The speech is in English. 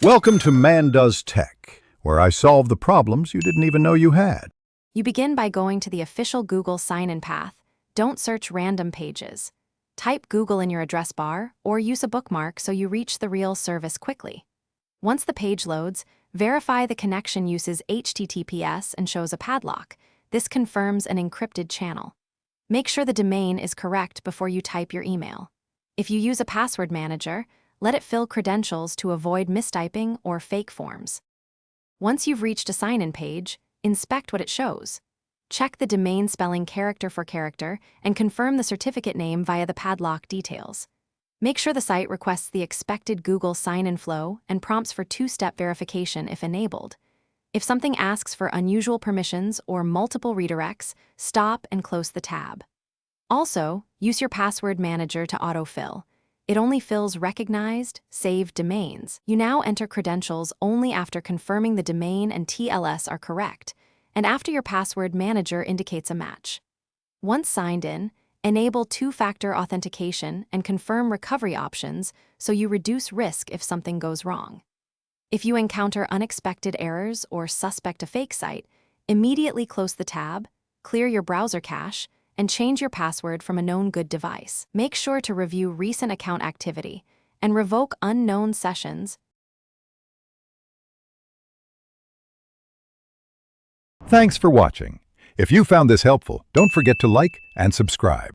Welcome to Man Does Tech, where I solve the problems you didn't even know you had. You begin by going to the official Google sign-in path. Don't search random pages. Type Google in your address bar or use a bookmark so you reach the real service quickly. Once the page loads, verify the connection uses HTTPS and shows a padlock. This confirms an encrypted channel. Make sure the domain is correct before you type your email. If you use a password manager, let it fill credentials to avoid mistyping or fake forms. Once you've reached a sign-in page, inspect what it shows. Check the domain spelling character for character and confirm the certificate name via the padlock details. Make sure the site requests the expected Google sign-in flow and prompts for two-step verification if enabled. If something asks for unusual permissions or multiple redirects, stop and close the tab. Also, use your password manager to autofill. It only fills recognized, saved domains. You now enter credentials only after confirming the domain and TLS are correct, and after your password manager indicates a match. Once signed in, enable two-factor authentication and confirm recovery options so you reduce risk if something goes wrong. If you encounter unexpected errors or suspect a fake site, immediately close the tab, clear your browser cache, and change your password from a known good device. Make sure to review recent account activity and revoke unknown sessions. Thanks for watching. If you found this helpful, don't forget to like and subscribe.